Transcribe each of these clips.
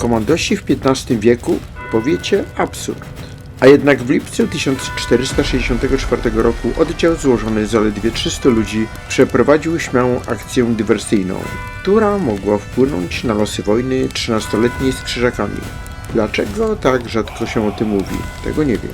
Komandosi w XV wieku? Powiecie absurd. A jednak w lipcu 1464 roku oddział złożony z zaledwie 300 ludzi przeprowadził śmiałą akcję dywersyjną, która mogła wpłynąć na losy wojny 13-letniej z Krzyżakami. Dlaczego tak rzadko się o tym mówi? Tego nie wiem.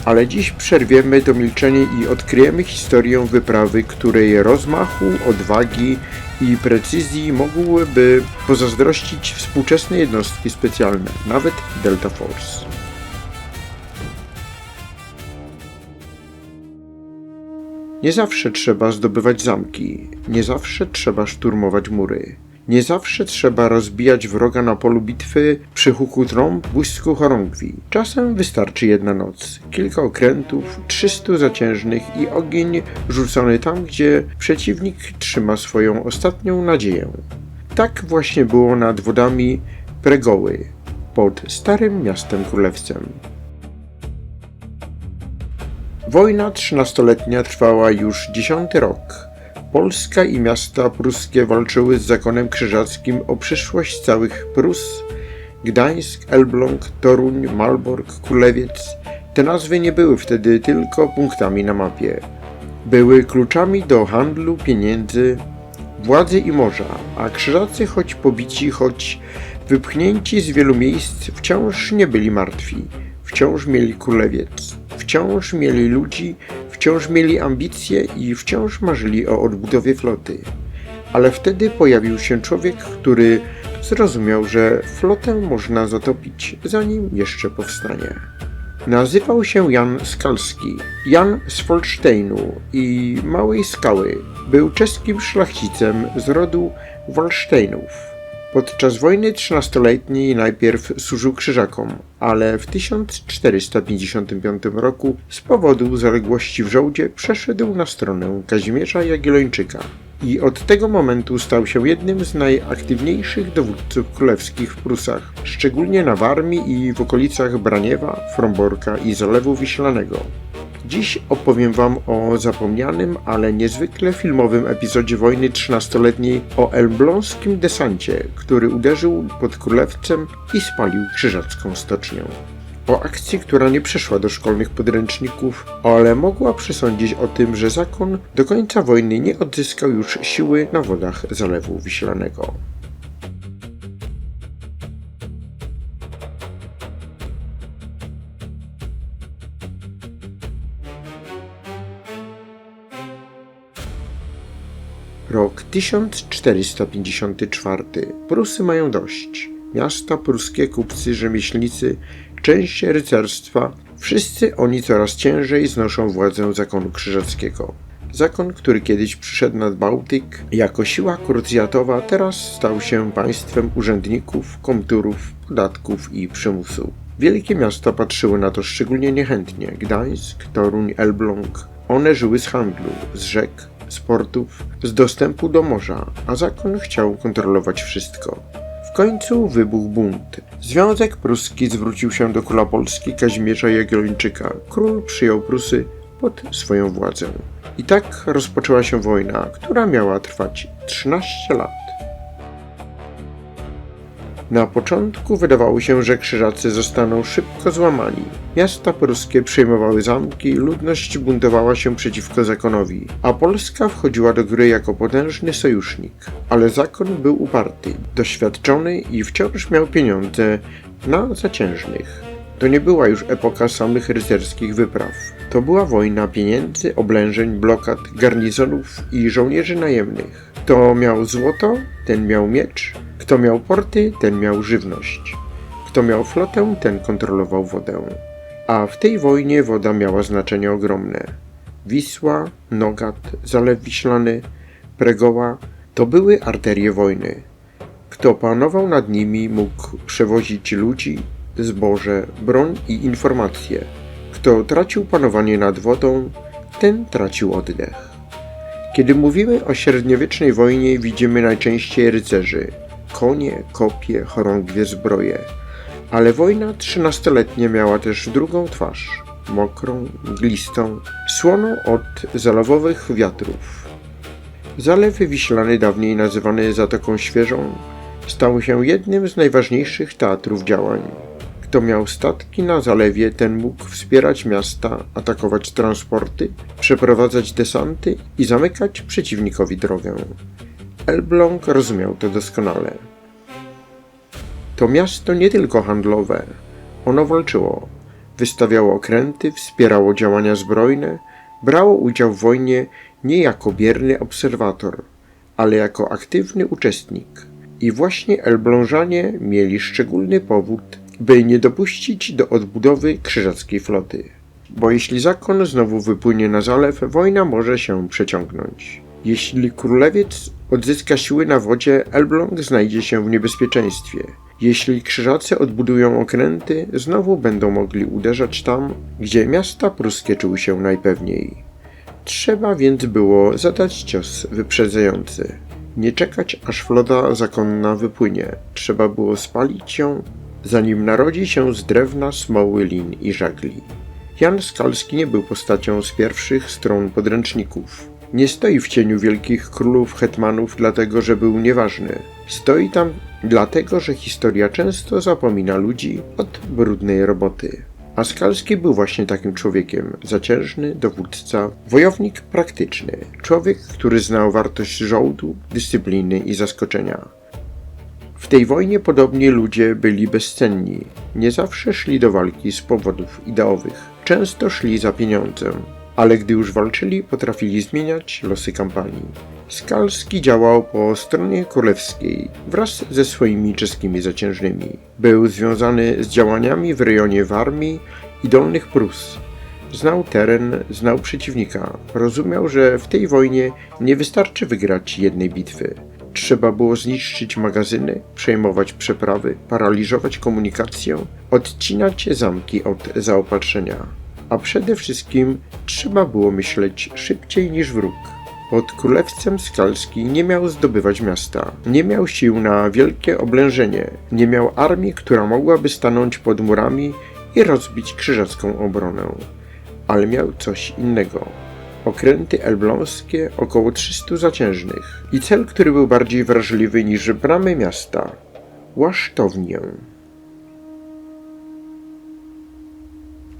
Ale dziś przerwiemy to milczenie i odkryjemy historię wyprawy, której rozmachu, odwagi i precyzji mogłyby pozazdrościć współczesne jednostki specjalne, nawet Delta Force. Nie zawsze trzeba zdobywać zamki, nie zawsze trzeba szturmować mury, nie zawsze trzeba rozbijać wroga na polu bitwy przy huku trąb, błysku chorągwi. Czasem wystarczy jedna noc, kilka okrętów, 300 zaciężnych i ogień rzucony tam, gdzie przeciwnik trzyma swoją ostatnią nadzieję. Tak właśnie było nad wodami Pregoły, pod Starym Miastem Królewcem. Wojna 13-letnia trwała już 10. rok. Polska i miasta pruskie walczyły z zakonem krzyżackim o przyszłość całych Prus. Gdańsk, Elbląg, Toruń, Malbork, Królewiec. Te nazwy nie były wtedy tylko punktami na mapie. Były kluczami do handlu, pieniędzy, władzy i morza, a krzyżacy, choć pobici, choć wypchnięci z wielu miejsc, wciąż nie byli martwi. Wciąż mieli Królewiec, wciąż mieli ludzi, wciąż mieli ambicje i wciąż marzyli o odbudowie floty. Ale wtedy pojawił się człowiek, który zrozumiał, że flotę można zatopić, zanim jeszcze powstanie. Nazywał się Jan Skalski, Jan z Folsztejnu i Małej Skały. Był czeskim szlachcicem z rodu Wallsztejnów. Podczas wojny 13-letniej najpierw służył Krzyżakom, ale w 1455 roku z powodu zaległości w żołdzie przeszedł na stronę Kazimierza Jagiellończyka i od tego momentu stał się jednym z najaktywniejszych dowódców królewskich w Prusach, szczególnie na Warmii i w okolicach Braniewa, Fromborka i Zalewu Wiślanego. Dziś opowiem Wam o zapomnianym, ale niezwykle filmowym epizodzie wojny 13-letniej, o elbląskim desancie, który uderzył pod Królewcem i spalił krzyżacką stocznię. O akcji, która nie przeszła do szkolnych podręczników, ale mogła przesądzić o tym, że zakon do końca wojny nie odzyskał już siły na wodach Zalewu Wiślanego. Rok 1454. Prusy mają dość. Miasta pruskie, kupcy, rzemieślnicy, część rycerstwa, wszyscy oni coraz ciężej znoszą władzę zakonu krzyżackiego. Zakon, który kiedyś przyszedł nad Bałtyk jako siła krucjatowa, teraz stał się państwem urzędników, komturów, podatków i przymusu. Wielkie miasta patrzyły na to szczególnie niechętnie. Gdańsk, Toruń, Elbląg. One żyły z handlu, z rzek, z portów, z dostępu do morza, a zakon chciał kontrolować wszystko. W końcu wybuchł bunt. Związek Pruski zwrócił się do króla Polski Kazimierza Jagiellończyka. Król przyjął Prusy pod swoją władzę. I tak rozpoczęła się wojna, która miała trwać 13 lat. Na początku wydawało się, że krzyżacy zostaną szybko złamani. Miasta pruskie przejmowały zamki, ludność buntowała się przeciwko zakonowi, a Polska wchodziła do gry jako potężny sojusznik. Ale zakon był uparty, doświadczony i wciąż miał pieniądze na zaciężnych. To nie była już epoka samych rycerskich wypraw. To była wojna pieniędzy, oblężeń, blokad, garnizonów i żołnierzy najemnych. Kto miał złoto, ten miał miecz. Kto miał porty, ten miał żywność. Kto miał flotę, ten kontrolował wodę. A w tej wojnie woda miała znaczenie ogromne. Wisła, Nogat, Zalew Wiślany, Pregoła to były arterie wojny. Kto panował nad nimi, mógł przewozić ludzi, zboże, broń i informacje. Kto tracił panowanie nad wodą, ten tracił oddech. Kiedy mówimy o średniowiecznej wojnie, widzimy najczęściej rycerzy. Konie, kopie, chorągwie, zbroje. Ale wojna 13-letnia miała też drugą twarz. Mokrą, mglistą, słoną od zalewowych wiatrów. Zalew Wiślany, dawniej nazywany Zatoką Świeżą, Stało się jednym z najważniejszych teatrów działań. Kto miał statki na zalewie, ten mógł wspierać miasta, atakować transporty, przeprowadzać desanty i zamykać przeciwnikowi drogę. Elbląg rozumiał to doskonale. To miasto nie tylko handlowe. Ono walczyło, wystawiało okręty, wspierało działania zbrojne, brało udział w wojnie nie jako bierny obserwator, ale jako aktywny uczestnik. I właśnie Elblążanie mieli szczególny powód, by nie dopuścić do odbudowy krzyżackiej floty. Bo jeśli zakon znowu wypłynie na zalew, wojna może się przeciągnąć. Jeśli królewiec odzyska siły na wodzie, Elbląg znajdzie się w niebezpieczeństwie. Jeśli krzyżacy odbudują okręty, znowu będą mogli uderzać tam, gdzie miasta pruskie czuły się najpewniej. Trzeba więc było zadać cios wyprzedzający. Nie czekać, aż flota zakonna wypłynie. Trzeba było spalić ją, zanim narodzi się z drewna, smoły, lin i żagli. Jan Skalski nie był postacią z pierwszych stron podręczników. Nie stoi w cieniu wielkich królów, hetmanów dlatego, że był nieważny. Stoi tam dlatego, że historia często zapomina ludzi od brudnej roboty. A Skalski był właśnie takim człowiekiem. Zaciężny, dowódca, wojownik praktyczny. Człowiek, który znał wartość żołdu, dyscypliny i zaskoczenia. W tej wojnie podobni ludzie byli bezcenni. Nie zawsze szli do walki z powodów ideowych. Często szli za pieniądzem. Ale gdy już walczyli, potrafili zmieniać losy kampanii. Skalski działał po stronie królewskiej wraz ze swoimi czeskimi zaciężnymi. Był związany z działaniami w rejonie Warmii i Dolnych Prus. Znał teren, znał przeciwnika. Rozumiał, że w tej wojnie nie wystarczy wygrać jednej bitwy. Trzeba było zniszczyć magazyny, przejmować przeprawy, paraliżować komunikację, odcinać zamki od zaopatrzenia. A przede wszystkim trzeba było myśleć szybciej niż wróg. Pod królewcem Skalski nie miał zdobywać miasta, nie miał sił na wielkie oblężenie, nie miał armii, która mogłaby stanąć pod murami i rozbić krzyżacką obronę. Ale miał coś innego. Okręty elbląskie, około 300 zaciężnych i cel, który był bardziej wrażliwy niż bramy miasta – łasztownię.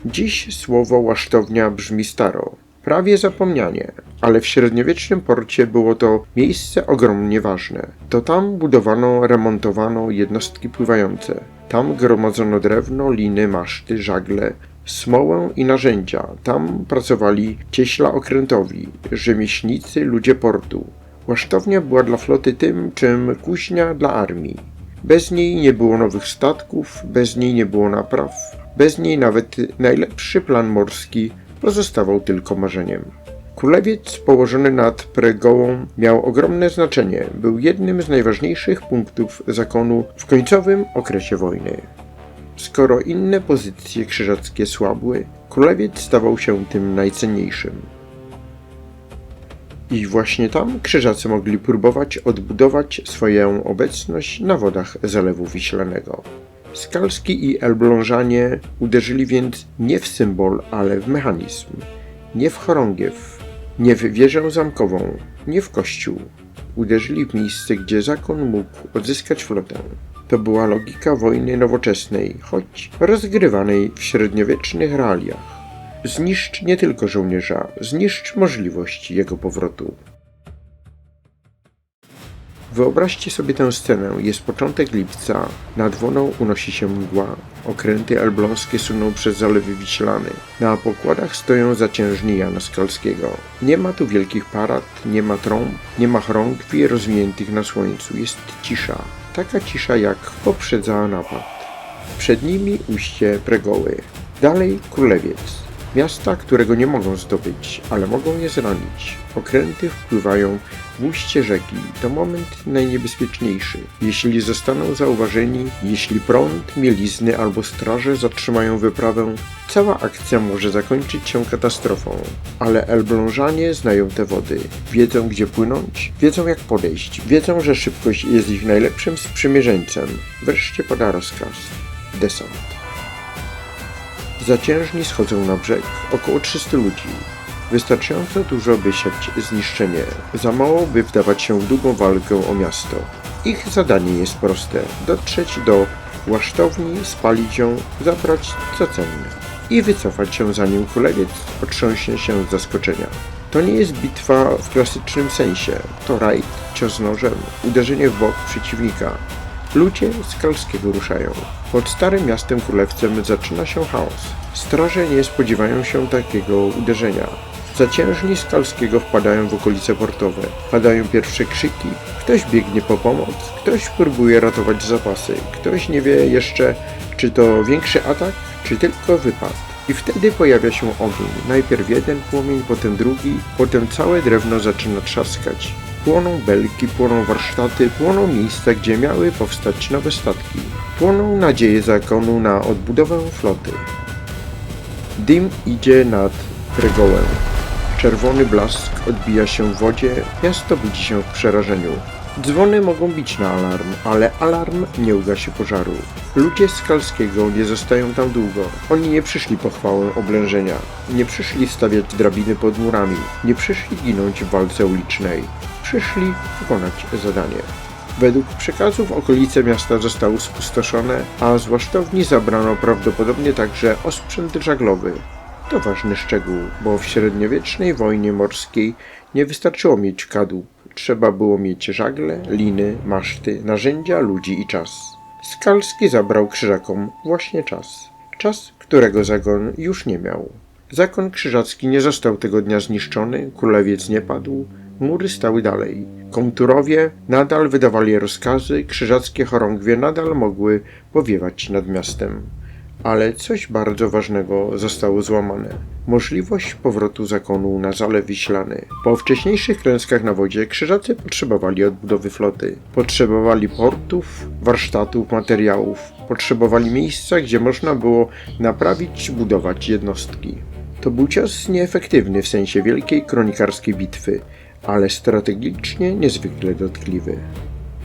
Dziś słowo łasztownia brzmi staro, prawie zapomnianie, ale w średniowiecznym porcie było to miejsce ogromnie ważne. To tam budowano, remontowano jednostki pływające. Tam gromadzono drewno, liny, maszty, żagle, smołę i narzędzia. Tam pracowali cieśla okrętowi, rzemieślnicy, ludzie portu. Łasztownia była dla floty tym, czym kuźnia dla armii. Bez niej nie było nowych statków, bez niej nie było napraw. Bez niej nawet najlepszy plan morski pozostawał tylko marzeniem. Królewiec położony nad Pregołą miał ogromne znaczenie. Był jednym z najważniejszych punktów zakonu w końcowym okresie wojny. Skoro inne pozycje krzyżackie słabły, królewiec stawał się tym najcenniejszym. I właśnie tam krzyżacy mogli próbować odbudować swoją obecność na wodach Zalewu Wiślanego. Skalski i Elblążanie uderzyli więc nie w symbol, ale w mechanizm. Nie w chorągiew, nie w wieżę zamkową, nie w kościół. Uderzyli w miejsce, gdzie zakon mógł odzyskać flotę. To była logika wojny nowoczesnej, choć rozgrywanej w średniowiecznych realiach. Zniszcz nie tylko żołnierza, zniszcz możliwość jego powrotu. Wyobraźcie sobie tę scenę. Jest początek lipca, nad Woną unosi się mgła, okręty elbląskie suną przez Zalew Wiślany. Na pokładach stoją zaciężni Jana Skalskiego. Nie ma tu wielkich parad, nie ma trąb, nie ma chorągwi rozwiniętych na słońcu. Jest cisza. Taka cisza, jak poprzedza napad. Przed nimi ujście Pregoły. Dalej Królewiec. Miasta, którego nie mogą zdobyć, ale mogą je zranić. Okręty wpływają w ujście rzeki. To moment najniebezpieczniejszy. Jeśli zostaną zauważeni, jeśli prąd, mielizny albo straże zatrzymają wyprawę, cała akcja może zakończyć się katastrofą. Ale Elblążanie znają te wody. Wiedzą, gdzie płynąć, wiedzą, jak podejść, wiedzą, że szybkość jest ich najlepszym sprzymierzeńcem. Wreszcie pada rozkaz. Desant. Zaciężni schodzą na brzeg, około 300 ludzi. Wystarczająco dużo, by siać zniszczenie. Za mało, by wdawać się w długą walkę o miasto. Ich zadanie jest proste: dotrzeć do łasztowni, spalić ją, zabrać co cenne i wycofać się, zanim królewiec otrząśnie się z zaskoczenia. To nie jest bitwa w klasycznym sensie, to rajd, cios nożem, uderzenie w bok przeciwnika. Ludzie z Skalskiego ruszają. Pod Starym Miastem Królewcem zaczyna się chaos. Straże nie spodziewają się takiego uderzenia. Zaciężni Skalskiego wpadają w okolice portowe. Padają pierwsze krzyki. Ktoś biegnie po pomoc, ktoś próbuje ratować zapasy, ktoś nie wie jeszcze, czy to większy atak, czy tylko wypad. I wtedy pojawia się ogień. Najpierw jeden płomień, potem drugi, potem całe drewno zaczyna trzaskać. Płoną belki, płoną warsztaty, płoną miejsca, gdzie miały powstać nowe statki. Płoną nadzieje zakonu na odbudowę floty. Dym idzie nad Bregołem. Czerwony blask odbija się w wodzie, miasto budzi się w przerażeniu. Dzwony mogą bić na alarm, ale alarm nie ugasi pożaru. Ludzie z Skalskiego nie zostają tam długo. Oni nie przyszli po chwałę oblężenia, nie przyszli stawiać drabiny pod murami, nie przyszli ginąć w walce ulicznej. Przyszli wykonać zadanie. Według przekazów okolice miasta zostały spustoszone, a z łasztowni zabrano prawdopodobnie także osprzęt żaglowy. To ważny szczegół, bo w średniowiecznej wojnie morskiej nie wystarczyło mieć kadłub. Trzeba było mieć żagle, liny, maszty, narzędzia, ludzi i czas. Skalski zabrał krzyżakom właśnie czas. Czas, którego zakon już nie miał. Zakon krzyżacki nie został tego dnia zniszczony, królewiec nie padł, mury stały dalej. Komturowie nadal wydawali rozkazy, krzyżackie chorągwie nadal mogły powiewać nad miastem. Ale coś bardzo ważnego zostało złamane. Możliwość powrotu zakonu na Zalew Wiślany. Po wcześniejszych klęskach na wodzie krzyżacy potrzebowali odbudowy floty. Potrzebowali portów, warsztatów, materiałów. Potrzebowali miejsca, gdzie można było naprawić, budować jednostki. To był cios nieefektywny w sensie wielkiej kronikarskiej bitwy, ale strategicznie niezwykle dotkliwy.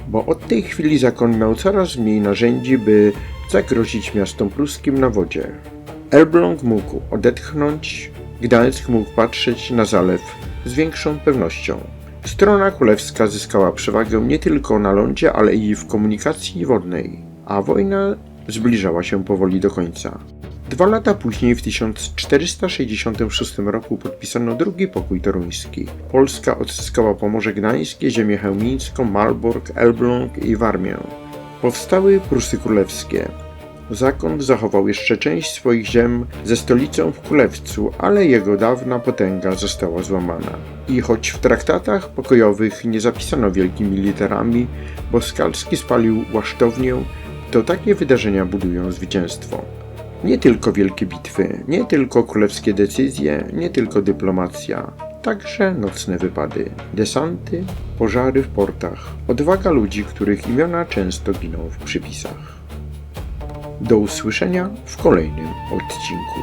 Bo od tej chwili zakon miał coraz mniej narzędzi, by zagrozić miastom pruskim na wodzie. Elbląg mógł odetchnąć, Gdańsk mógł patrzeć na zalew z większą pewnością. Strona królewska zyskała przewagę nie tylko na lądzie, ale i w komunikacji wodnej, a wojna zbliżała się powoli do końca. 2 lata później, w 1466 roku, podpisano drugi pokój toruński. Polska odzyskała Pomorze Gdańskie, ziemię chełmińską, Malbork, Elbląg i Warmię. Powstały Prusy Królewskie. Zakon zachował jeszcze część swoich ziem ze stolicą w Królewcu, ale jego dawna potęga została złamana. I choć w traktatach pokojowych nie zapisano wielkimi literami, bo Skalski spalił łasztownię, to takie wydarzenia budują zwycięstwo. Nie tylko wielkie bitwy, nie tylko królewskie decyzje, nie tylko dyplomacja, także nocne wypady, desanty, pożary w portach, odwaga ludzi, których imiona często giną w przypisach. Do usłyszenia w kolejnym odcinku.